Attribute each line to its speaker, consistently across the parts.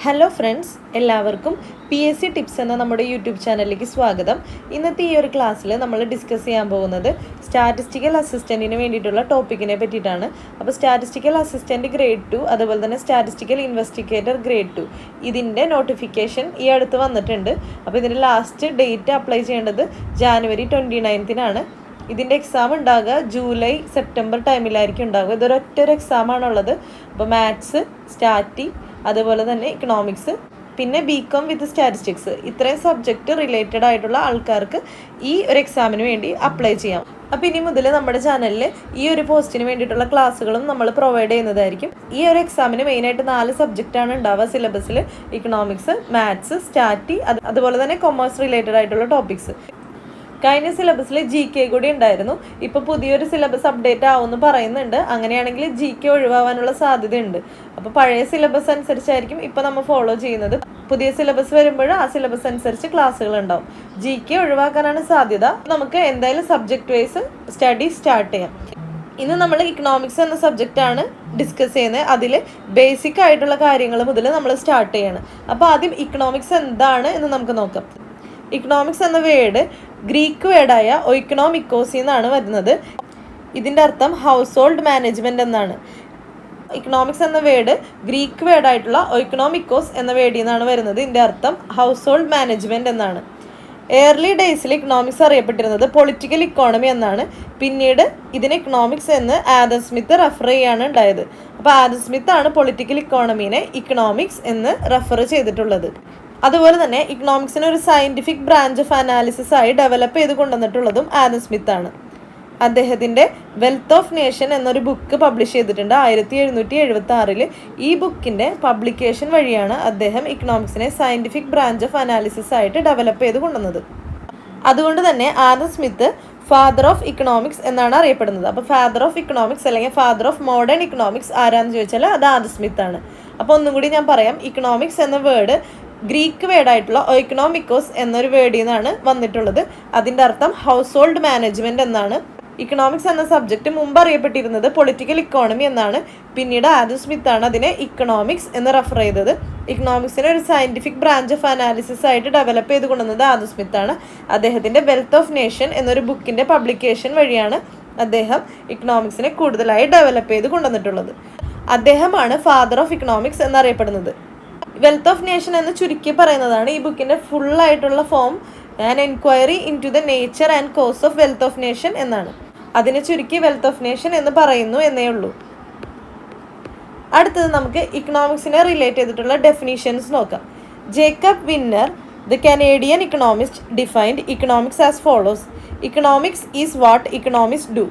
Speaker 1: Hello friends, എല്ലാവർക്കും PSC tips എന്ന നമ്മുടെ യൂട്യൂബ് ചാനലിലേക്ക് സ്വാഗതം. ഇന്നത്തെ ഈ ഒരു ക്ലാസ്സിൽ നമ്മൾ ഡിസ്കസ് ചെയ്യാൻ പോകുന്നത് സ്റ്റാറ്റിസ്റ്റിക്കൽ അസിസ്റ്റൻറ്റിന് വേണ്ടിയിട്ടുള്ള ടോപ്പിക്കിനെ പറ്റിയിട്ടാണ്. അപ്പോൾ സ്റ്റാറ്റിസ്റ്റിക്കൽ അസിസ്റ്റൻറ്റ് ഗ്രേഡ് 2 അതുപോലെ തന്നെ സ്റ്റാറ്റിസ്റ്റിക്കൽ ഇൻവെസ്റ്റിഗേറ്റർ ഗ്രേഡ് 2 ഇതിൻ്റെ നോട്ടിഫിക്കേഷൻ ഈ അടുത്ത് വന്നിട്ടുണ്ട്. അപ്പോൾ ഇതിൻ്റെ ലാസ്റ്റ് ഡേറ്റ് അപ്ലൈ ചെയ്യേണ്ടത് ജാനുവരി 29-നാണ്. ഇതിൻ്റെ എക്സാം ഉണ്ടാകുക ജൂലൈ സെപ്റ്റംബർ ടൈമിലായിരിക്കും ഉണ്ടാകുക. ഇതൊരൊറ്റൊരു എക്സാമാണുള്ളത്. അപ്പോൾ മാത്സ്, സ്റ്റാറ്റി, അതുപോലെ തന്നെ ഇക്കണോമിക്സ്, പിന്നെ BCom വിത്ത് സ്റ്റാറ്റിസ്റ്റിക്സ്, ഇത്രയും സബ്ജക്റ്റ് റിലേറ്റഡ് ആയിട്ടുള്ള ആൾക്കാർക്ക് ഈ ഒരു എക്സാമിന് വേണ്ടി അപ്ലൈ ചെയ്യാം. അപ്പോൾ ഇനി മുതൽ നമ്മുടെ ചാനലിൽ ഈ ഒരു പോസ്റ്റിന് വേണ്ടിയിട്ടുള്ള ക്ലാസ്സുകളും നമ്മൾ പ്രൊവൈഡ് ചെയ്യുന്നതായിരിക്കും. ഈ ഒരു എക്സാമിന് മെയിനായിട്ട് 4 സബ്ജക്റ്റാണ് ഉണ്ടാവുക സിലബസിൽ: ഇക്കണോമിക്സ്, മാത്സ്, സ്റ്റാറ്റി, അതുപോലെ തന്നെ കൊമേഴ്സ് റിലേറ്റഡ് ആയിട്ടുള്ള ടോപ്പിക്സ്. കഴിഞ്ഞ സിലബസിൽ GK കൂടി ഉണ്ടായിരുന്നു. ഇപ്പോൾ പുതിയൊരു സിലബസ് അപ്ഡേറ്റ് ആവുമെന്ന് പറയുന്നുണ്ട്. അങ്ങനെയാണെങ്കിൽ GK ഒഴിവാകാനുള്ള സാധ്യതയുണ്ട്. അപ്പോൾ പഴയ സിലബസ് അനുസരിച്ചായിരിക്കും ഇപ്പോൾ നമ്മൾ ഫോളോ ചെയ്യുന്നത്. പുതിയ സിലബസ് വരുമ്പോൾ ആ സിലബസ് അനുസരിച്ച് ക്ലാസ്സുകൾ ഉണ്ടാവും. GK ഒഴിവാക്കാനാണ് സാധ്യത. നമുക്ക് എന്തായാലും സബ്ജക്റ്റ് വൈസ് സ്റ്റഡി സ്റ്റാർട്ട് ചെയ്യാം. ഇന്ന് നമ്മൾ ഇക്കണോമിക്സ് എന്ന സബ്ജക്റ്റാണ് ഡിസ്കസ് ചെയ്യുന്നത്. അതിൽ ബേസിക് ആയിട്ടുള്ള കാര്യങ്ങൾ മുതൽ നമ്മൾ സ്റ്റാർട്ട് ചെയ്യണം. അപ്പോൾ ആദ്യം ഇക്കണോമിക്സ് എന്താണ് എന്ന് നമുക്ക് നോക്കാം. ഇക്കണോമിക്സ് എന്ന വേർഡ് ഗ്രീക്ക് വേർഡായ ഒയ്ക്കണോമിക്കോസ് എന്നാണ് വരുന്നത്. ഇതിൻ്റെ അർത്ഥം ഹൗസ് ഹോൾഡ് മാനേജ്മെൻറ്റ് എന്നാണ്. ഇക്കണോമിക്സ് എന്ന വേർഡ് ഗ്രീക്ക് വേർഡായിട്ടുള്ള ഒയ്ക്കണോമിക്കോസ് എന്ന വേർഡിൽ നിന്നാണ് വരുന്നത്. ഇതിൻ്റെ അർത്ഥം ഹൗസ് ഹോൾഡ് മാനേജ്മെൻറ്റ് എന്നാണ്. ഏർലി ഡേയ്സിൽ ഇക്കണോമിക്സ് അറിയപ്പെട്ടിരുന്നത് പൊളിറ്റിക്കൽ ഇക്കോണമി എന്നാണ്. പിന്നീട് ഇതിന് ഇക്കണോമിക്സ് എന്ന് ആദം സ്മിത്ത് റെഫർ ചെയ്യാണ് ഉണ്ടായത്. അപ്പോൾ ആദം സ്മിത്ത് ആണ് പൊളിറ്റിക്കൽ ഇക്കോണമീനെ ഇക്കണോമിക്സ് എന്ന് റെഫർ ചെയ്തിട്ടുള്ളത്. അതുപോലെ തന്നെ ഇക്കണോമിക്സിന് ഒരു സയൻറ്റിഫിക് ബ്രാഞ്ച് ഓഫ് അനാലിസിസ് ആയി ഡെവലപ്പ് ചെയ്ത് കൊണ്ടുവന്നിട്ടുള്ളതും ആദം സ്മിത്ത് ആണ്. അദ്ദേഹത്തിൻ്റെ വെൽത്ത് ഓഫ് നേഷൻ എന്നൊരു ബുക്ക് പബ്ലിഷ് ചെയ്തിട്ടുണ്ട് 1776. ഈ ബുക്കിൻ്റെ പബ്ലിക്കേഷൻ വഴിയാണ് അദ്ദേഹം ഇക്കണോമിക്സിനെ സയൻറ്റിഫിക് ബ്രാഞ്ച് ഓഫ് അനാലിസിസ് ആയിട്ട് ഡെവലപ്പ് ചെയ്ത് കൊണ്ടുവന്നത്. അതുകൊണ്ട് തന്നെ Adam Smith father of economics എന്നാണ് അറിയപ്പെടുന്നത്. അപ്പോൾ ഫാദർ ഓഫ് ഇക്കണോമിക്സ് അല്ലെങ്കിൽ ഫാദർ ഓഫ് മോഡേൺ ഇക്കണോമിക്സ് ആരാന്ന് ചോദിച്ചാൽ അത് ആദം സ്മിത്ത് ആണ്. അപ്പോൾ ഒന്നും കൂടി ഞാൻ പറയാം. ഇക്കണോമിക്സ് എന്ന വേർഡ് ഗ്രീക്ക് വേർഡായിട്ടുള്ള ഒയ്ക്കണോമിക്കോസ് എന്നൊരു വേർഡിൽ നിന്നാണ് വന്നിട്ടുള്ളത്. അതിൻ്റെ അർത്ഥം ഹൗസ് ഹോൾഡ് മാനേജ്മെൻറ്റ് എന്നാണ്. ഇക്കണോമിക്സ് എന്ന സബ്ജക്റ്റ് മുമ്പ് അറിയപ്പെട്ടിരുന്നത് പൊളിറ്റിക്കൽ ഇക്കോണമി എന്നാണ്. പിന്നീട് ആദം സ്മിത്ത് ആണ് അതിനെ ഇക്കണോമിക്സ് എന്ന് റെഫർ ചെയ്തത്. ഇക്കണോമിക്സിനെ ഒരു സയൻറ്റിഫിക് ബ്രാഞ്ച് ഓഫ് അനാലിസിസ് ആയിട്ട് ഡെവലപ്പ് ചെയ്ത് കൊണ്ടുവന്നത് ആദം സ്മിത്ത് ആണ്. അദ്ദേഹത്തിൻ്റെ വെൽത്ത് ഓഫ് നേഷൻ എന്നൊരു ബുക്കിൻ്റെ പബ്ലിക്കേഷൻ വഴിയാണ് അദ്ദേഹം ഇക്കണോമിക്സിനെ കൂടുതലായി ഡെവലപ്പ് ചെയ്ത് കൊണ്ടുവന്നിട്ടുള്ളത്. അദ്ദേഹമാണ് ഫാദർ ഓഫ് ഇക്കണോമിക്സ് എന്നറിയപ്പെടുന്നത്. വെൽത്ത് ഓഫ് നേഷൻ എന്ന് ചുരുക്കി പറയുന്നതാണ് ഈ ബുക്കിൻ്റെ ഫുള്ളായിട്ടുള്ള form. An enquiry into the nature and cause of wealth of nation എന്നാണ്. അതിനെ ചുരുക്കി വെൽത്ത് ഓഫ് നേഷൻ എന്ന് പറയുന്നു എന്നേ ഉള്ളൂ. അടുത്തത് നമുക്ക് ഇക്കണോമിക്സിനെ റിലേറ്റ് ചെയ്തിട്ടുള്ള ഡെഫിനിഷൻസ് നോക്കാം. Jacob winner, the Canadian Economist, defined economics as follows: economics is what Economist do.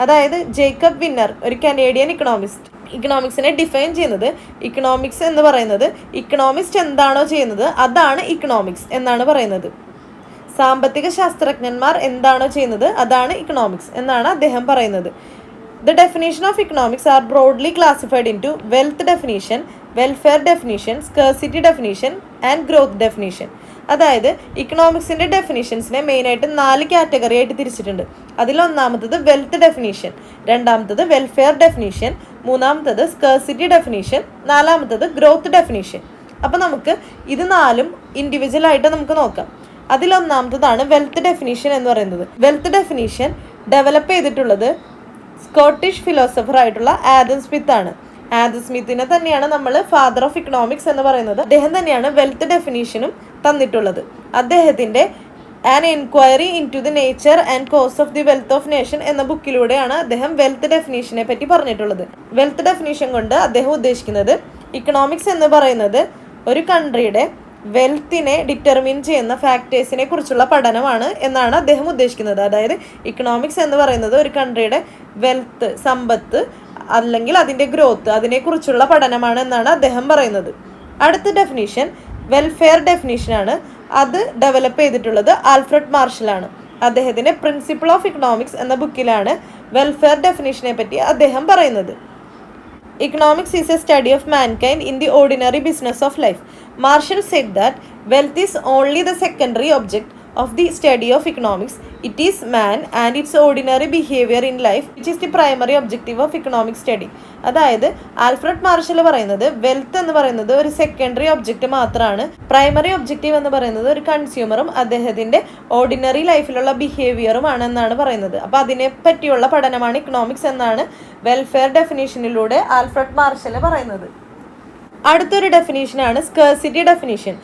Speaker 1: അതായത് ജേക്കബ് വിന്നർ, ഒരു കനേഡിയൻ ഇക്കണോമിസ്റ്റ്, ഇക്കണോമിക്സിനെ ഡിഫൈൻ ചെയ്യുന്നത് ഇക്കണോമിക്സ് എന്ന് പറയുന്നത് ഇക്കണോമിസ്റ്റ് എന്താണോ ചെയ്യുന്നത് അതാണ് ഇക്കണോമിക്സ് എന്നാണ് പറയുന്നത്. സാമ്പത്തിക ശാസ്ത്രജ്ഞന്മാർ എന്താണോ ചെയ്യുന്നത് അതാണ് ഇക്കണോമിക്സ് എന്നാണ് അദ്ദേഹം പറയുന്നത്. The definition of economics are broadly classified in to wealth definition, welfare definition, scarcity definition and growth definition. അതായത് ഇക്കണോമിക്സിൻ്റെ ഡെഫിനീഷൻസിനെ മെയിനായിട്ട് 4 കാറ്റഗറി ആയിട്ട് തിരിച്ചിട്ടുണ്ട്. അതിലൊന്നാമത്തത് വെൽത്ത് ഡെഫിനീഷൻ, രണ്ടാമത്തത് വെൽഫെയർ ഡെഫിനീഷൻ, മൂന്നാമത്തത് സ്കേഴ്സിറ്റി ഡെഫിനീഷൻ, നാലാമത്തത് ഗ്രോത്ത് ഡെഫിനീഷൻ. അപ്പോൾ നമുക്ക് ഇത് 4ഉം ഇൻഡിവിജ്വലായിട്ട് നമുക്ക് നോക്കാം. അതിലൊന്നാമത്തതാണ് വെൽത്ത് ഡെഫിനീഷൻ എന്ന് പറയുന്നത്. വെൽത്ത് ഡെഫിനീഷൻ ഡെവലപ്പ് ചെയ്തിട്ടുള്ളത് സ്കോട്ടിഷ് ഫിലോസഫർ ആയിട്ടുള്ള ആദം സ്മിത്ത് ആണ്. ആദം സ്മിത്തിനെ തന്നെയാണ് നമ്മൾ ഫാദർ ഓഫ് ഇക്കണോമിക്സ് എന്ന് പറയുന്നത്. അദ്ദേഹം തന്നെയാണ് വെൽത്ത് ഡെഫിനീഷനും തന്നിട്ടുള്ളത്. അദ്ദേഹത്തിൻ്റെ an enquiry into the nature and cause of the wealth of nation എന്ന ബുക്കിലൂടെയാണ് അദ്ദേഹം വെൽത്ത് ഡെഫിനീഷനെ പറ്റി പറഞ്ഞിട്ടുള്ളത്. വെൽത്ത് ഡെഫിനീഷൻ കൊണ്ട് അദ്ദേഹം ഉദ്ദേശിക്കുന്നത് ഇക്കണോമിക്സ് എന്ന് പറയുന്നത് ഒരു കൺട്രിയുടെ വെൽത്തിനെ ഡിറ്റർമിൻ ചെയ്യുന്ന ഫാക്ടേഴ്സിനെ കുറിച്ചുള്ള പഠനമാണ് എന്നാണ് അദ്ദേഹം ഉദ്ദേശിക്കുന്നത്. അതായത് ഇക്കണോമിക്സ് എന്ന് പറയുന്നത് ഒരു കൺട്രിയുടെ വെൽത്ത്, സമ്പത്ത് അല്ലെങ്കിൽ അതിൻ്റെ ഗ്രോത്ത്, അതിനെക്കുറിച്ചുള്ള പഠനമാണ് എന്നാണ് അദ്ദേഹം പറയുന്നത്. അടുത്ത ഡെഫിനീഷൻ വെൽഫെയർ ഡെഫിനീഷനാണ്. അത് ഡെവലപ്പ് ചെയ്തിട്ടുള്ളത് ആൽഫ്രഡ് മാർഷലാണ്. അദ്ദേഹത്തിൻ്റെ പ്രിൻസിപ്പിൾ ഓഫ് ഇക്കണോമിക്സ് എന്ന ബുക്കിലാണ് വെൽഫെയർ ഡെഫിനീഷനെ പറ്റി അദ്ദേഹം പറയുന്നത്. Economics is a study of mankind in the ordinary business of life. Marshall said that wealth is only the secondary object of the study of economics. It is man and its ordinary behavior in life which is the primary objective of economic study. അതായത് Alfred Marshall പറയുന്നത് wealth എന്ന് പറയുന്നത് ഒരു secondary object മാത്രമാണ്, primary objective എന്ന് പറയുന്നത് ഒരു കൺസ്യൂമറും അദ്ദേഹത്തിൻ്റെ ഓർഡിനറി ലൈഫിലുള്ള ബിഹേവിയറുമാണ് എന്നാണ് പറയുന്നത്. അപ്പോൾ അതിനെ പറ്റിയുള്ള പഠനമാണ് ഇക്കണോമിക്സ് എന്നാണ് വെൽഫെയർ ഡെഫിനേഷനിലൂടെ ആൽഫ്രഡ് മാർഷൽ പറയുന്നത്. അടുത്തൊരു ഡെഫിനേഷനാണ് scarcity definition.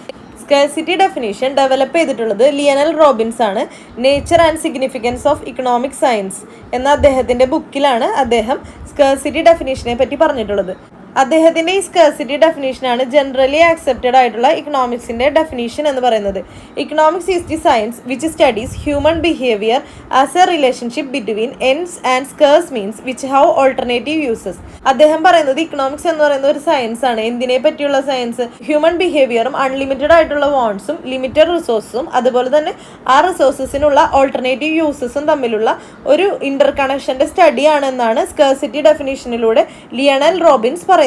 Speaker 1: Scarcity definition develop ചെയ്തിട്ടുള്ളത് ലിയണൽ റോബിൻസ് ആണ്. Nature and significance of economic science എന്ന അദ്ദേഹത്തിൻ്റെ ബുക്കിലാണ് അദ്ദേഹം സ്കേഴ്സിറ്റി ഡെഫിനേഷനെ പറ്റി പറഞ്ഞിട്ടുള്ളത്. അദ്ദേഹത്തിൻ്റെ ഈ സ്കേഴ്സിറ്റി ഡെഫിനേഷനാണ് ജനറലി ആക്സെപ്റ്റഡ് ആയിട്ടുള്ള ഇക്കണോമിക്സിൻ്റെ ഡെഫിനേഷൻ എന്ന് പറയുന്നത്. Economics is the science which studies human behaviour as A relationship between ends and scarce means which have alternative uses. അദ്ദേഹം പറയുന്നത് ഇക്കണോമിക്സ് എന്ന് പറയുന്നത് ഒരു സയൻസ് ആണ്. എന്തിനെ പറ്റിയുള്ള സയൻസ്? ഹ്യൂമൻ ബിഹേവിയറും അൺലിമിറ്റഡ് ആയിട്ടുള്ള വാണ്ട്സും ലിമിറ്റഡ് റിസോഴ്സും അതുപോലെ തന്നെ ആ റിസോഴ്സസിനുള്ള ഓൾട്ടർനേറ്റീവ് യൂസസും തമ്മിലുള്ള ഒരു ഇന്റർ കണക്ഷൻ്റെ സ്റ്റഡിയാണെന്നാണ് സ്കേഴ്സിറ്റി ഡെഫിനേഷനിലൂടെ ലിയണൽ റോബിൻസ് പറയുന്നത്.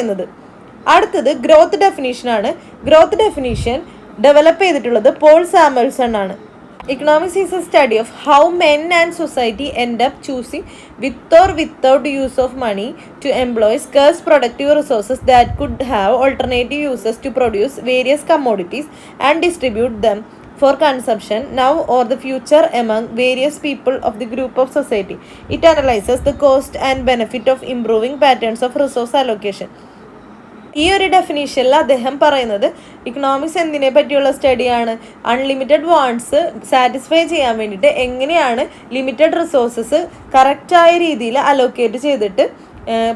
Speaker 1: അടുത്തത് ഗ്രോത്ത് ഡെഫിനേഷനാണ്. ഗ്രോത്ത് ഡെഫിനേഷൻ ഡെവലപ്പ് ചെയ്തിട്ടുള്ളത് പോൾ സാമുവൽസൺ ആണ്. Economics is a study of how men and society end up choosing with or without use of money to employ scarce productive resources that could have alternative uses to produce various commodities and distribute them for consumption now or the future among various people of the group of society. It analyzes the cost and benefit of improving patterns of resource allocation. ഈ ഒരു ഡെഫിനേഷനിൽ അദ്ദേഹം പറയുന്നത് economics എന്തിനെ പറ്റിയുള്ള സ്റ്റഡിയാണ്? Unlimited wants satisfy ചെയ്യാൻ വേണ്ടിയിട്ട് എങ്ങനെയാണ് limited resources കറക്റ്റായ രീതിയിൽ അലോക്കേറ്റ് ചെയ്തിട്ട്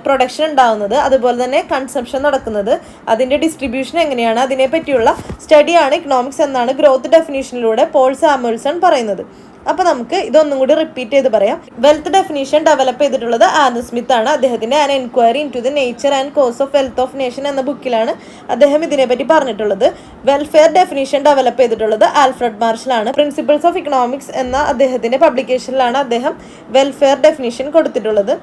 Speaker 1: പ്രൊഡക്ഷൻ ഉണ്ടാകുന്നത്, അതുപോലെ തന്നെ കൺസംഷൻ നടക്കുന്നത്, അതിൻ്റെ ഡിസ്ട്രിബ്യൂഷൻ എങ്ങനെയാണ്, അതിനെ പറ്റിയുള്ള സ്റ്റഡിയാണ് ഇക്കണോമിക്സ് എന്നാണ് ഗ്രോത്ത് ഡെഫിനേഷനിലൂടെ പോൾ സാമുവൽസൺ പറയുന്നത്. അപ്പോൾ നമുക്ക് ഇതൊന്നും കൂടി റിപ്പീറ്റ് ചെയ്ത് പറയാം. വെൽത്ത് ഡെഫിനേഷൻ ഡെവലപ്പ് ചെയ്തിട്ടുള്ളത് ആഡം സ്മിത്ത് ആണ്. അദ്ദേഹത്തിൻ്റെ an enquiry into the nature and cause of wealth of nation എന്ന ബുക്കിലാണ് അദ്ദേഹം ഇതിനെപ്പറ്റി പറഞ്ഞിട്ടുള്ളത്. വെൽഫെയർ ഡെഫിനേഷൻ ഡെവലപ്പ് ചെയ്തിട്ടുള്ളത് ആൽഫ്രഡ് മാർഷലാണ്. പ്രിൻസിപ്പിൾസ് ഓഫ് ഇക്കണോമിക്സ് എന്ന അദ്ദേഹത്തിൻ്റെ പബ്ലിക്കേഷനിലാണ് അദ്ദേഹം വെൽഫെയർ ഡെഫിനേഷൻ കൊടുത്തിട്ടുള്ളത്.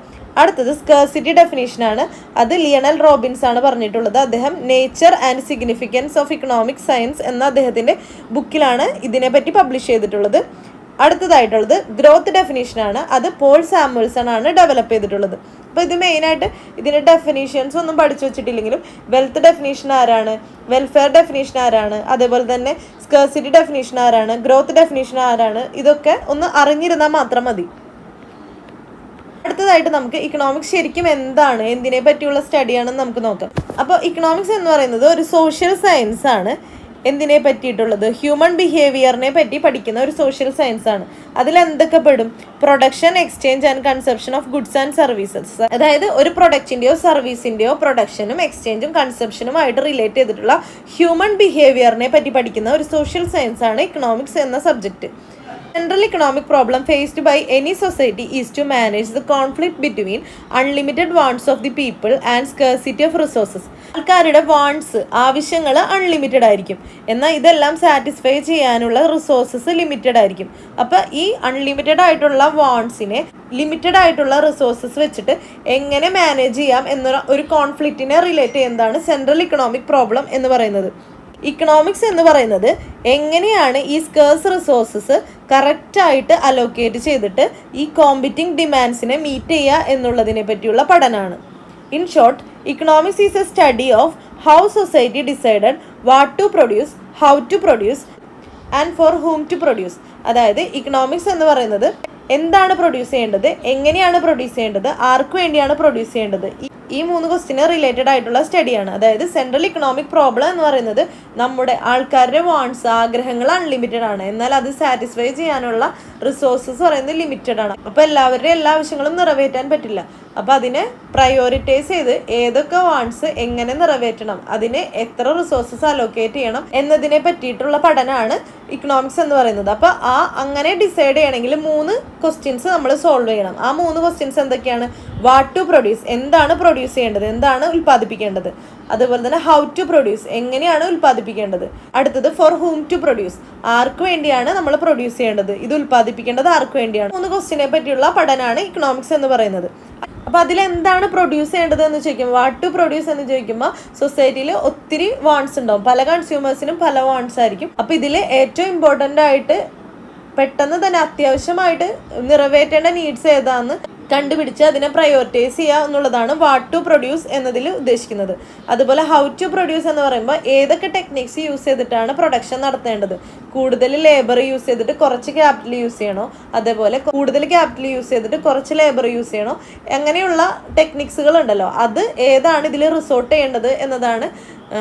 Speaker 1: അടുത്തത് സ്കേഴ്സിറ്റി ഡെഫിനേഷനാണ്. അത് ലിയണൽ റോബിൻസ് ആണ് പറഞ്ഞിട്ടുള്ളത്. അദ്ദേഹം nature and significance of economic science എന്ന അദ്ദേഹത്തിൻ്റെ ബുക്കിലാണ് ഇതിനെപ്പറ്റി പബ്ലിഷ് ചെയ്തിട്ടുള്ളത്. അടുത്തതായിട്ടുള്ളത് ഗ്രോത്ത് ഡെഫിനേഷനാണ്. അത് പോൾ സാമുവൽസൺ ആണ് ഡെവലപ്പ് ചെയ്തിട്ടുള്ളത്. അപ്പോൾ ഇത് മെയിനായിട്ട് ഇതിൻ്റെ ഡെഫിനേഷൻസ് ഒന്നും പഠിച്ചു വെച്ചിട്ടില്ലെങ്കിലും വെൽത്ത് ഡെഫിനേഷൻ ആരാണ്, വെൽഫെയർ ഡെഫിനേഷൻ ആരാണ്, അതേപോലെ തന്നെ സ്കേഴ്സിറ്റി ഡെഫിനേഷൻ ആരാണ്, ഗ്രോത്ത് ഡെഫിനേഷൻ ആരാണ്, ഇതൊക്കെ ഒന്ന് അറിഞ്ഞിരുന്നാൽ മാത്രം മതി. അടുത്തതായിട്ട് നമുക്ക് ഇക്കണോമിക്സ് ശരിക്കും എന്താണ്, എന്തിനെ പറ്റിയുള്ള സ്റ്റഡിയാണെന്ന് നമുക്ക് നോക്കാം. അപ്പോൾ ഇക്കണോമിക്സ് എന്ന് പറയുന്നത് ഒരു സോഷ്യൽ സയൻസ് ആണ്. എന്തിനെ പറ്റിയിട്ടുള്ളത്? ഹ്യൂമൻ ബിഹേവിയറിനെ പറ്റി പഠിക്കുന്ന ഒരു സോഷ്യൽ സയൻസ് ആണ്. അതിലെന്തൊക്കെ പെടും? Production, exchange and consumption of goods and services. അതായത് ഒരു പ്രൊഡക്റ്റിൻ്റെയോ സർവീസിൻ്റെയോ പ്രൊഡക്ഷനും എക്സ്ചേഞ്ചും കൺസപ്ഷനുമായിട്ട് റിലേറ്റ് ചെയ്തിട്ടുള്ള ഹ്യൂമൻ ബിഹേവിയറിനെ പറ്റി പഠിക്കുന്ന ഒരു സോഷ്യൽ സയൻസ് ആണ് ഇക്കണോമിക്സ് എന്ന subject. Central economic problem faced by any society is to manage the conflict between unlimited wants of the people and scarcity of resources. ആൾക്കാരുടെ wants, ആവശ്യങ്ങൾ അൺലിമിറ്റഡ് ആയിരിക്കും, എന്നാൽ ഇതെല്ലാം സാറ്റിസ്ഫൈ ചെയ്യാനുള്ള റിസോഴ്സസ് ലിമിറ്റഡ് ആയിരിക്കും. അപ്പോൾ ഈ അൺലിമിറ്റഡ് ആയിട്ടുള്ള വാണ്ട്സിനെ ലിമിറ്റഡ് ആയിട്ടുള്ള റിസോഴ്സസ് വെച്ചിട്ട് എങ്ങനെ മാനേജ് ചെയ്യാം എന്ന ഒരു കോൺഫ്ലിക്റ്റിനെ റിലേറ്റ് ചെയ്യുന്നതാണ് സെൻട്രൽ ഇക്കണോമിക് പ്രോബ്ലം എന്ന് പറയുന്നത്. ഇക്കണോമിക്സ് എന്ന് പറയുന്നത് എങ്ങനെയാണ് ഈ സ്കേഴ്സ് റിസോഴ്സസ് കറക്റ്റായിട്ട് അലോക്കേറ്റ് ചെയ്തിട്ട് ഈ കോമ്പറ്റിംഗ് ഡിമാൻഡ്സിനെ മീറ്റ് ചെയ്യുക എന്നുള്ളതിനെ പറ്റിയുള്ള പഠനമാണ്. In short, economics is a study of how society decided what to produce, how to produce and for whom to produce. അതായത് ഇക്കണോമിക്സ് എന്ന് പറയുന്നത് എന്താണ് പ്രൊഡ്യൂസ് ചെയ്യേണ്ടത്, എങ്ങനെയാണ് പ്രൊഡ്യൂസ് ചെയ്യേണ്ടത്, ആർക്ക് വേണ്ടിയാണ് പ്രൊഡ്യൂസ് ചെയ്യേണ്ടത്, ഈ 3 ക്വസ്റ്റിന് റിലേറ്റഡ് ആയിട്ടുള്ള സ്റ്റഡിയാണ്. അതായത് സെൻട്രൽ ഇക്കണോമിക് പ്രോബ്ലം എന്ന് പറയുന്നത് നമ്മുടെ ആൾക്കാരുടെ വാണ്ട്സ്, ആഗ്രഹങ്ങൾ അൺലിമിറ്റഡ് ആണ്, എന്നാൽ അത് സാറ്റിസ്ഫൈ ചെയ്യാനുള്ള റിസോഴ്സസ് പറയുന്നത് ലിമിറ്റഡ് ആണ്. അപ്പോൾ എല്ലാവരുടെയും എല്ലാ ആവശ്യങ്ങളും നിറവേറ്റാൻ പറ്റില്ല. അപ്പോൾ അതിനെ പ്രയോറിറ്റൈസ് ചെയ്ത് ഏതൊക്കെ വാണ്ട്സ് എങ്ങനെ നിറവേറ്റണം, അതിന് എത്ര റിസോഴ്സസ് അലോക്കേറ്റ് ചെയ്യണം എന്നതിനെ പറ്റിയിട്ടുള്ള പഠനമാണ് ഇക്കണോമിക്സ് എന്ന് പറയുന്നത്. അപ്പോൾ അങ്ങനെ ഡിസൈഡ് ചെയ്യണമെങ്കിൽ 3 ക്വസ്റ്റ്യൻസ് നമ്മൾ സോൾവ് ചെയ്യണം. ആ 3 ക്വസ്റ്റ്യൻസ് എന്തൊക്കെയാണ്? വാട്ട് ടു പ്രൊഡ്യൂസ്, എന്താണ് പ്രൊഡ്യൂസ് ചെയ്യേണ്ടത്, എന്താണ് ഉൽപ്പാദിപ്പിക്കേണ്ടത്. അതുപോലെ തന്നെ ഹൗ ടു പ്രൊഡ്യൂസ്, എങ്ങനെയാണ് ഉൽപ്പാദിപ്പിക്കേണ്ടത്. അടുത്തത് ഫോർ ഹൂം ടു പ്രൊഡ്യൂസ്, ആർക്ക് വേണ്ടിയാണ് നമ്മൾ പ്രൊഡ്യൂസ് ചെയ്യേണ്ടത്, ഇത് ഉൽപ്പാദിപ്പിക്കേണ്ടത് ആർക്ക് വേണ്ടിയാണ്. 3 ക്വസ്റ്റ്യനെ പറ്റിയുള്ള പഠനമാണ് ഇക്കണോമിക്സ് എന്ന് പറയുന്നത്. അപ്പോൾ അതിലെന്താണ് പ്രൊഡ്യൂസ് ചെയ്യേണ്ടത് എന്ന് ചോദിക്കുമ്പോൾ, വാട്ട് ടു പ്രൊഡ്യൂസ് എന്ന് ചോദിക്കുമ്പോൾ സൊസൈറ്റിയിൽ ഒത്തിരി വാണ്ട്സ് ഉണ്ടാവും, പല കൺസ്യൂമേഴ്സിനും പല വാണ്ട്സ് ആയിരിക്കും. അപ്പോൾ ഇതിൽ ഏറ്റവും ഇമ്പോർട്ടൻ്റ് ആയിട്ട് പെട്ടെന്ന് തന്നെ അത്യാവശ്യമായിട്ട് നിറവേറ്റേണ്ട നീഡ്സ് ഏതാന്ന് കണ്ടുപിടിച്ച് അതിനെ പ്രയോറിറ്റൈസ് ചെയ്യുക എന്നുള്ളതാണ് വാട്ട് ടു പ്രൊഡ്യൂസ് എന്നതിൽ ഉദ്ദേശിക്കുന്നത്. അതുപോലെ ഹൗ ടു പ്രൊഡ്യൂസ് എന്ന് പറയുമ്പോൾ ഏതൊക്കെ ടെക്നിക്സ് യൂസ് ചെയ്തിട്ടാണ് പ്രൊഡക്ഷൻ നടത്തേണ്ടത്. കൂടുതൽ ലേബർ യൂസ് ചെയ്തിട്ട് കുറച്ച് ക്യാപിറ്റൽ യൂസ് ചെയ്യണോ, അതേപോലെ കൂടുതൽ ക്യാപിറ്റൽ യൂസ് ചെയ്തിട്ട് കുറച്ച് ലേബർ യൂസ് ചെയ്യണോ, അങ്ങനെയുള്ള ടെക്നിക്സുകൾ ഉണ്ടല്ലോ, അത് ഏതാണ് ഇതിൽ റിസോർട്ട് ചെയ്യേണ്ടത് എന്നതാണ്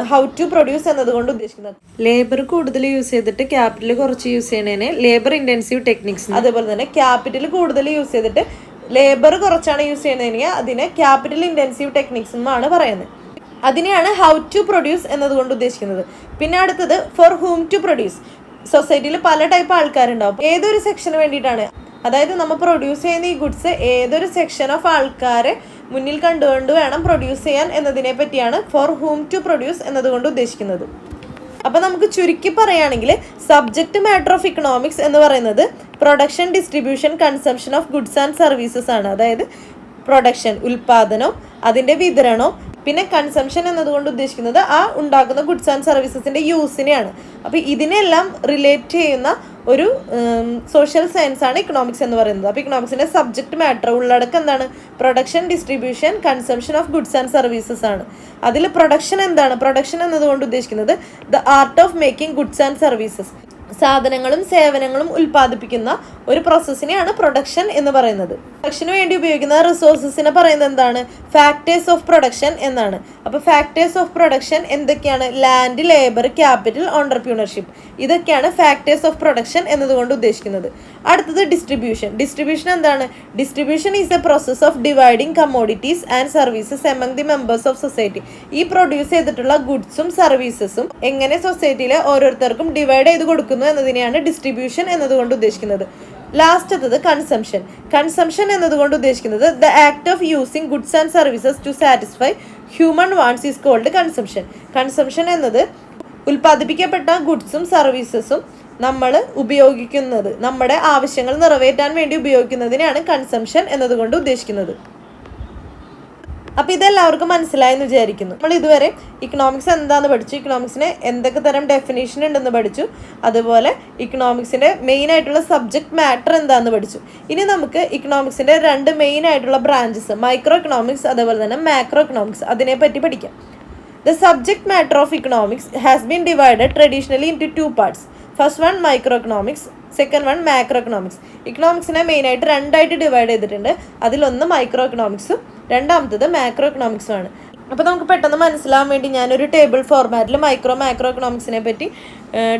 Speaker 1: ഹൗ ടു പ്രൊഡ്യൂസ് എന്നതുകൊണ്ട് ഉദ്ദേശിക്കുന്നത്. ലേബർ കൂടുതൽ യൂസ് ചെയ്തിട്ട് ക്യാപിറ്റൽ കുറച്ച് യൂസ് ചെയ്യണേനെ ലേബർ ഇൻറ്റൻസീവ് ടെക്നിക്സ്, അതേപോലെ തന്നെ ക്യാപിറ്റൽ കൂടുതൽ യൂസ് ചെയ്തിട്ട് ലേബർ കുറച്ചാണ് യൂസ് ചെയ്യുന്നതെങ്കിൽ അതിനെ ക്യാപിറ്റൽ ഇൻറ്റൻസീവ് ടെക്നിക്സ് എന്നാണ് പറയുന്നത്. അതിനെയാണ് ഹൗ ടു പ്രൊഡ്യൂസ് എന്നതുകൊണ്ട് ഉദ്ദേശിക്കുന്നത്. പിന്നെ അടുത്തത് ഫോർ ഹൂം ടു പ്രൊഡ്യൂസ്. സൊസൈറ്റിയിൽ പല ടൈപ്പ് ആൾക്കാരുണ്ടാവും. ഏതൊരു സെക്ഷന് വേണ്ടിയിട്ടാണ്, അതായത് നമ്മൾ പ്രൊഡ്യൂസ് ചെയ്യുന്ന ഈ ഗുഡ്സ് ഏതൊരു സെക്ഷൻ ഓഫ് ആൾക്കാരെ മുന്നിൽ കണ്ടുകൊണ്ട് വേണം പ്രൊഡ്യൂസ് ചെയ്യാൻ എന്നതിനെ പറ്റിയാണ് ഫോർ ഹൂം ടു പ്രൊഡ്യൂസ് എന്നതുകൊണ്ട് ഉദ്ദേശിക്കുന്നത്. അപ്പോൾ നമുക്ക് ചുരുക്കി പറയുകയാണെങ്കിൽ സബ്ജക്റ്റ് മാറ്റർ ഓഫ് ഇക്കണോമിക്സ് എന്ന് പറയുന്നത് production, distribution, consumption of goods and services ആണ്. അതായത് പ്രൊഡക്ഷൻ ഉൽപാദനവും അതിൻ്റെ വിതരണവും, പിന്നെ കൺസംഷൻ എന്നതുകൊണ്ട് ഉദ്ദേശിക്കുന്നത് ആ ഉണ്ടാക്കുന്ന ഗുഡ്സ് ആൻഡ് സർവീസസിൻ്റെ യൂസിനെയാണ്. അപ്പോൾ ഇതിനെല്ലാം റിലേറ്റ് ചെയ്യുന്ന ഒരു സോഷ്യൽ സയൻസ് ആണ് ഇക്കണോമിക്സ് എന്ന് പറയുന്നത്. അപ്പോൾ ഇക്കണോമിക്സിൻ്റെ സബ്ജക്റ്റ് മാറ്റർ ഉള്ളടക്കം എന്താണ്? Production, distribution, consumption of goods and services ആണ്. അതിൽ പ്രൊഡക്ഷൻ എന്താണ്? പ്രൊഡക്ഷൻ എന്നതുകൊണ്ട് ഉദ്ദേശിക്കുന്നത് the art of making goods and services, സാധനങ്ങളും സേവനങ്ങളും ഉൽപ്പാദിപ്പിക്കുന്ന ഒരു പ്രോസസ്സിനെയാണ് പ്രൊഡക്ഷൻ എന്ന് പറയുന്നത്. പ്രൊഡക്ഷന് വേണ്ടി ഉപയോഗിക്കുന്ന റിസോഴ്സസിനെ പറയുന്നത് എന്താണ്? ഫാക്ടേഴ്സ് ഓഫ് പ്രൊഡക്ഷൻ എന്നാണ്. അപ്പോൾ ഫാക്ടേഴ്സ് ഓഫ് പ്രൊഡക്ഷൻ എന്തൊക്കെയാണ്? ലാൻഡ്, ലേബർ, ക്യാപിറ്റൽ, ഓണ്ടർപ്രണർഷിപ്പ്, ഇതൊക്കെയാണ് ഫാക്ടേഴ്സ് ഓഫ് പ്രൊഡക്ഷൻ എന്നതുകൊണ്ട് ഉദ്ദേശിക്കുന്നത്. അടുത്തത് ഡിസ്ട്രിബ്യൂഷൻ. ഡിസ്ട്രിബ്യൂഷൻ എന്താണ്? Distribution is A process of dividing commodities and services among the members of society. ഈ പ്രൊഡ്യൂസ് ചെയ്തിട്ടുള്ള ഗുഡ്സും സർവീസസും എങ്ങനെ സൊസൈറ്റിയിലെ ഓരോരുത്തർക്കും ഡിവൈഡ് ചെയ്ത് കൊടുക്കുന്നു എന്നതിനെയാണ് ഡിസ്ട്രിബ്യൂഷൻ എന്നതുകൊണ്ട് ഉദ്ദേശിക്കുന്നത്. ലാസ്റ്റത്തത് കൺസംഷൻ. കൺസംഷൻ എന്നതുകൊണ്ട് ഉദ്ദേശിക്കുന്നത് the act of using goods and services to satisfy human wants is called consumption. Consumption എന്നത് ഉൽപ്പാദിപ്പിക്കപ്പെട്ട ഗുഡ്സും സർവീസസും നമ്മൾ ഉപയോഗിക്കുന്നത്, നമ്മുടെ ആവശ്യങ്ങൾ നിറവേറ്റാൻ വേണ്ടി ഉപയോഗിക്കുന്നതിനെയാണ് കൺസംഷൻ എന്നതുകൊണ്ട് ഉദ്ദേശിക്കുന്നത്. അപ്പോൾ ഇതെല്ലാവർക്കും മനസ്സിലായെന്ന് വിചാരിക്കുന്നു. നമ്മൾ ഇതുവരെ ഇക്കണോമിക്സ് എന്താണെന്ന് പഠിച്ചു, ഇക്കണോമിക്സിന് എന്തൊക്കെ തരം ഡെഫിനേഷൻ ഉണ്ടെന്ന് പഠിച്ചു, അതുപോലെ ഇക്കണോമിക്സിൻ്റെ മെയിൻ ആയിട്ടുള്ള സബ്ജക്റ്റ് മാറ്റർ എന്താണെന്ന് പഠിച്ചു. ഇനി നമുക്ക് ഇക്കണോമിക്സിൻ്റെ രണ്ട് മെയിൻ ആയിട്ടുള്ള ബ്രാഞ്ചസ്, മൈക്രോ ഇക്കണോമിക്സ് അതുപോലെ തന്നെ മാക്രോ ഇക്കണോമിക്സ്, അതിനെപ്പറ്റി പഠിക്കാം. The subject matter of economics has been divided traditionally into two parts. First one microeconomics, second one macroeconomics. ഇക്കണോമിക്സിനെ മെയിനായിട്ട് രണ്ടായിട്ട് ഡിവൈഡ് ചെയ്തിട്ടുണ്ട്. അതിലൊന്ന് മൈക്രോ എക്കണോമിക്സും രണ്ടാമത്തത് മാക്രോ എക്കണോമിക്സും ആണ്. അപ്പോൾ നമുക്ക് പെട്ടെന്ന് മനസ്സിലാവാൻ വേണ്ടി ഞാനൊരു ടേബിൾ ഫോർമാറ്റിൽ മാക്രോ എക്കണോമിക്സിനെ പറ്റി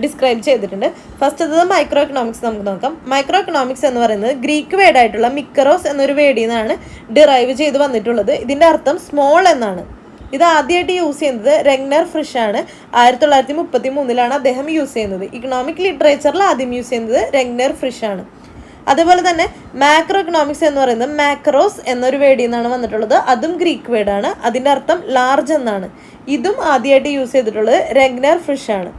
Speaker 1: ഡിസ്ക്രൈബ് ചെയ്തിട്ടുണ്ട്. ഫസ്റ്റത്തത് മൈക്രോ എക്കണോമിക്സ് നമുക്ക് നോക്കാം. മൈക്രോ എക്കണോമിക്സ് എന്ന് പറയുന്നത് ഗ്രീക്ക് വേർഡായിട്ടുള്ള മിക്കറോസ് എന്നൊരു വേർഡിൽ നിന്നാണ് ഡിറൈവ് ചെയ്ത് വന്നിട്ടുള്ളത്. ഇതിൻ്റെ അർത്ഥം സ്മോൾ എന്നാണ്. ഇത് ആദ്യമായിട്ട് യൂസ് ചെയ്യുന്നത് റെഗ്നർ ഫ്രിഷ് ആണ്. 1933 അദ്ദേഹം യൂസ് ചെയ്യുന്നത്. ഇക്കണോമിക് ലിറ്ററേച്ചറിൽ ആദ്യം യൂസ് ചെയ്യുന്നത് റെഗ്നർ ഫ്രിഷ് ആണ്. അതുപോലെ തന്നെ മാക്രോ എക്കണോമിക്സ് എന്ന് പറയുന്നത് മാക്രോസ് എന്നൊരു വേർഡിൽ നിന്നാണ് വന്നിട്ടുള്ളത്. അതും ഗ്രീക്ക് വേർഡാണ്. അതിൻ്റെ അർത്ഥം ലാർജ് എന്നാണ്. ഇതും ആദ്യമായിട്ട് യൂസ് ചെയ്തിട്ടുള്ളത് റെഗ്നർ ഫ്രിഷ് ആണ്.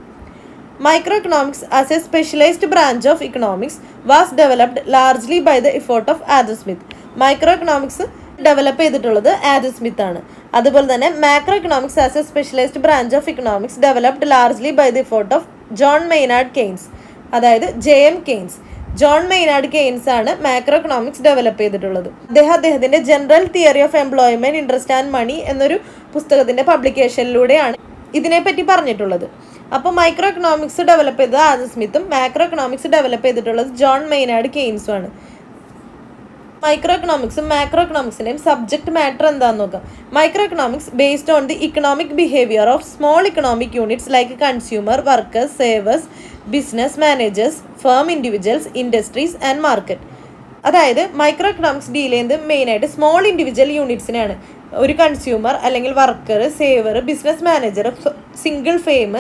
Speaker 1: Micro economics as a specialised branch of economics was developed largely by the effort of Adam Smith. Micro economics develop ചെയ്തിട്ടുള്ളത് ആഡം സ്മിത്ത് ആണ്. അതുപോലെ തന്നെ macro economics as a specialised branch of economics developed largely by the effort of John Maynard Keynes, അതായത് JM Keynes. John Maynard Keynes ആണ് macro economics develop ചെയ്തിട്ടുള്ളത്. അദ്ദേഹത്തിൻ്റെ general theory of employment, interest and money എന്നൊരു പുസ്തകത്തിൻ്റെ പബ്ലിക്കേഷനിലൂടെയാണ് ഇതിനെപ്പറ്റി പറഞ്ഞിട്ടുള്ളത്. അപ്പോൾ മൈക്രോ എക്കണോമിക്സ് ഡെവലപ്പ് ചെയ്തത് ആഡം സ്മിത്തും മാക്രോ എക്കണോമിക്സ് ഡെവലപ്പ് ചെയ്തിട്ടുള്ളത് ജോൺ മെയ്നാർഡ് കെയ്ൻസും ആണ്. മൈക്രോ എക്കണോമിക്സും മാക്രോ എക്കണോമിക്സിൻ്റെയും സബ്ജക്ട് മാറ്റർ എന്താണെന്ന് നോക്കാം. Micro economics based on the economic behaviour of small economic units like consumer, workers, savers, business managers, firm individuals, industries and market. അതായത് micro economics deal ചെയ്യുന്നത് മെയിനായിട്ട് small individual യൂണിറ്റ്സിനെയാണ്. ഒരു consumer അല്ലെങ്കിൽ worker, saver, business manager, single firm,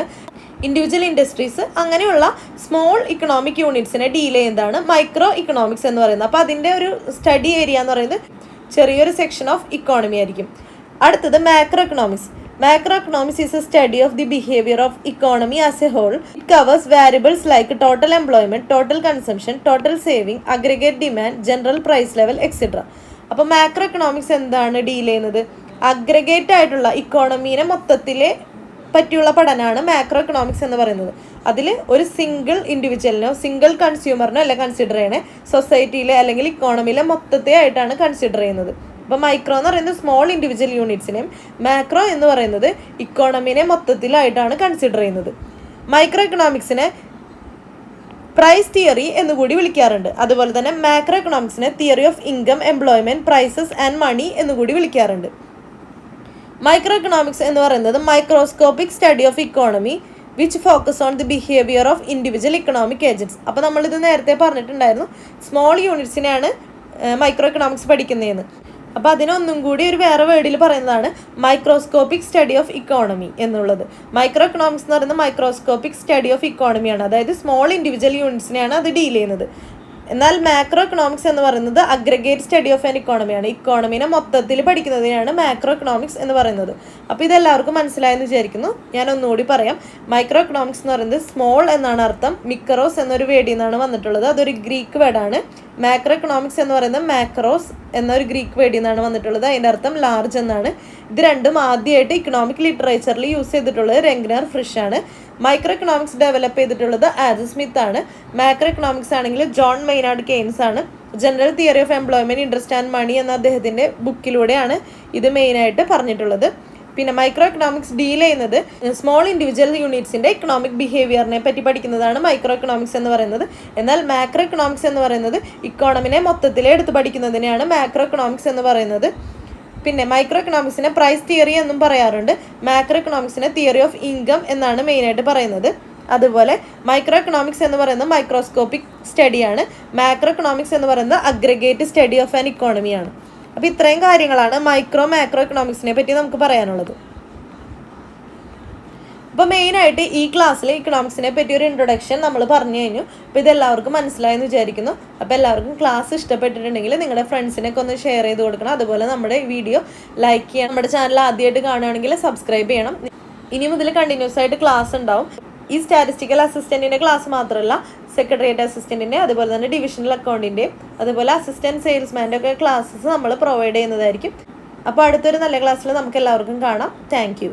Speaker 1: individual industries, അങ്ങനെയുള്ള small economic യൂണിറ്റ്സിനെ deal ചെയ്യുന്നതാണ് micro economics എന്ന് പറയുന്നത്. അപ്പോൾ അതിൻ്റെ ഒരു സ്റ്റഡി ഏരിയ എന്ന് പറയുന്നത് ചെറിയൊരു സെക്ഷൻ ഓഫ് ഇക്കോണമി ആയിരിക്കും. അടുത്തത് macro economics. Macro economics is a study of the behavior of economy as a whole. It covers variables like total employment, total consumption, total saving, aggregate demand, general price level, etc. അപ്പോൾ macro economics എന്താണ് deal ചെയ്യുന്നത്? Aggregate ആയിട്ടുള്ള ഇക്കോണമീനെ മൊത്തത്തിലെ പറ്റിയുള്ള പഠനമാണ് macro economics എന്ന് പറയുന്നത്. അതിൽ ഒരു സിംഗിൾ ഇൻഡിവിജ്വലിനോ സിംഗിൾ കൺസ്യൂമറിനോ അല്ല കൺസിഡർ ചെയ്യണേ, സൊസൈറ്റിയിലെ അല്ലെങ്കിൽ ഇക്കോണമിയിലെ മൊത്തത്തെ ആയിട്ടാണ് കൺസിഡർ ചെയ്യുന്നത്. അപ്പോൾ മൈക്രോ എന്ന് പറയുന്നത് സ്മോൾ ഇൻഡിവിജ്വൽ യൂണിറ്റ്സിനെയും മാക്രോ എന്ന് പറയുന്നത് ഇക്കോണമിനെ മൊത്തത്തിലായിട്ടാണ് കൺസിഡർ ചെയ്യുന്നത്. മൈക്രോ എക്കണോമിക്സിനെ പ്രൈസ് തിയറി എന്നുകൂടി വിളിക്കാറുണ്ട്. അതുപോലെ തന്നെ മാക്രോ എക്കണോമിക്സിനെ theory of income, employment, prices and money എന്നുകൂടി വിളിക്കാറുണ്ട്. മൈക്രോ എക്കണോമിക്സ് എന്ന് പറയുന്നത് microscopic study of economy which focus on the behaviour of individual economic agents. അപ്പോൾ നമ്മളിത് നേരത്തെ പറഞ്ഞിട്ടുണ്ടായിരുന്നു, സ്മോൾ യൂണിറ്റ്സിനെയാണ് മൈക്രോ എക്കണോമിക്സ് പഠിക്കുന്നതെന്ന്. അപ്പോൾ അതിനൊന്നും കൂടി ഒരു വേറെ വേർഡിൽ പറയുന്നതാണ് മൈക്രോസ്കോപ്പിക് സ്റ്റഡി ഓഫ് ഇക്കോണമി എന്നുള്ളത്. മൈക്രോ എക്കണോമിക്സ് എന്ന് പറയുന്നത് മൈക്രോസ്കോപ്പിക് സ്റ്റഡി ഓഫ് ഇക്കോണമിയാണ്, അതായത് സ്മോൾ ഇൻഡിവിജ്വൽ യൂണിറ്റ്സിനെയാണ് അത് ഡീൽ ചെയ്യുന്നത്. എന്നാൽ മാക്രോ എക്കണോമിക്സ് എന്ന് പറയുന്നത് അഗ്രഗേറ്റ് സ്റ്റഡി ഓഫ് ആൻ ഇക്കോണമിയാണ്. ഇക്കോണമിനെ മൊത്തത്തിൽ പഠിക്കുന്നതിനാണ് മാക്രോ എക്കണോമിക്സ് എന്ന് പറയുന്നത്. അപ്പോൾ ഇതെല്ലാവർക്കും മനസ്സിലായെന്ന് വിചാരിക്കുന്നു. ഞാൻ ഒന്നുകൂടി പറയാം. മൈക്രോ എക്കണോമിക്സ് എന്ന് പറയുന്നത് സ്മോൾ എന്നാണ് അർത്ഥം. മിക്കറോസ് എന്നൊരു വേർഡിൽ നിന്നാണ് വന്നിട്ടുള്ളത്. അതൊരു ഗ്രീക്ക് വേർഡാണ്. മാക്രോ എക്കണോമിക്സ് എന്ന് പറയുന്നത് മാക്രോസ് എന്നൊരു ഗ്രീക്ക് വേർഡിൽ നിന്നാണ് വന്നിട്ടുള്ളത്. അതിൻ്റെ അർത്ഥം ലാർജ് എന്നാണ്. ഇത് രണ്ടും ആദ്യമായിട്ട് ഇക്കണോമിക് ലിറ്ററേച്ചറിൽ യൂസ് ചെയ്തിട്ടുള്ളത് റെഗ്നർ ഫ്രിഷ് ആണ്. മൈക്രോ എക്കണോമിക്സ് ഡെവലപ്പ് ചെയ്തിട്ടുള്ളത് ആഡം സ്മിത്ത് ആണ്. മാക്രോ എക്കണോമിക്സ് ആണെങ്കിൽ ജോൺ മെയ്നാർഡ് കെയ്ൻസ് ആണ്. General theory of employment, interest and money എന്ന അദ്ദേഹത്തിൻ്റെ ബുക്കിലൂടെയാണ് ഇത് മെയിനായിട്ട് പറഞ്ഞിട്ടുള്ളത്. പിന്നെ മൈക്രോ എക്കണോമിക്സ് ഡീൽ ചെയ്യുന്നത് സ്മോൾ ഇൻഡിവിജ്വൽ യൂണിറ്റ്സിൻ്റെ ഇക്കണോമിക് ബിഹേവിയറിനെ പറ്റി പഠിക്കുന്നതാണ് മൈക്രോ എക്കണോമിക്സ് എന്ന് പറയുന്നത്. എന്നാൽ മാക്രോ എക്കണോമിക്സ് എന്ന് പറയുന്നത് ഇക്കോണമിനെ മൊത്തത്തിൽ എടുത്ത് പഠിക്കുന്നതിനെയാണ് മാക്രോ എക്കണോമിക്സ് എന്ന് പറയുന്നത്. പിന്നെ മൈക്രോ എക്കണോമിക്സിനെ പ്രൈസ് തിയറി എന്നും പറയാറുണ്ട്. മാക്രോ എക്കണോമിക്സിനെ തിയറി ഓഫ് ഇൻകം എന്നാണ് മെയിനായിട്ട് പറയുന്നത്. അതുപോലെ മൈക്രോ എക്കണോമിക്സ് എന്ന് പറയുന്നത് മൈക്രോസ്കോപ്പിക് സ്റ്റഡിയാണ്. മാക്രോ എക്കണോമിക്സ് എന്ന് പറയുന്നത് അഗ്രഗേറ്റ് സ്റ്റഡി ഓഫ് ആൻ ഇക്കോണമിയാണ്. അപ്പോൾ ഇത്രയും കാര്യങ്ങളാണ് മാക്രോ എക്കണോമിക്സിനെ പറ്റി നമുക്ക് പറയാനുള്ളത്. അപ്പോൾ മെയിനായിട്ട് ഈ ക്ലാസ്സിൽ ഇക്കണോമിക്സിനെ പറ്റി ഒരു ഇൻട്രൊഡക്ഷൻ നമ്മൾ പറഞ്ഞു കഴിഞ്ഞു. അപ്പോൾ ഇതെല്ലാവർക്കും മനസ്സിലായെന്ന് വിചാരിക്കുന്നു. അപ്പോൾ എല്ലാവർക്കും ക്ലാസ് ഇഷ്ടപ്പെട്ടിട്ടുണ്ടെങ്കിൽ നിങ്ങളുടെ ഫ്രണ്ട്സിനൊക്കെ ഒന്ന് ഷെയർ ചെയ്ത് കൊടുക്കണം. അതുപോലെ നമ്മുടെ വീഡിയോ ലൈക്ക് ചെയ്യണം. നമ്മുടെ ചാനൽ ആദ്യമായിട്ട് കാണുകയാണെങ്കിൽ സബ്സ്ക്രൈബ് ചെയ്യണം. ഇനി മുതൽ കണ്ടിന്യൂസ് ആയിട്ട് ക്ലാസ് ഉണ്ടാവും. ഈ സ്റ്റാറ്റിസ്റ്റിക്കൽ അസിസ്റ്റൻറ്റിൻ്റെ ക്ലാസ് മാത്രമല്ല, സെക്രട്ടേറിയറ്റ് അസിസ്റ്റൻറ്റിൻ്റെ, അതുപോലെ തന്നെ ഡിവിഷണൽ അക്കൗണ്ടിൻ്റെയും, അതുപോലെ അസിസ്റ്റൻറ്റ് സെയിൽസ്മാൻ്റെ ഒക്കെ ക്ലാസ്സസ് നമ്മൾ പ്രൊവൈഡ് ചെയ്യുന്നതായിരിക്കും. അപ്പോൾ അടുത്തൊരു നല്ല ക്ലാസ്സിൽ നമുക്ക് എല്ലാവർക്കും കാണാം. താങ്ക്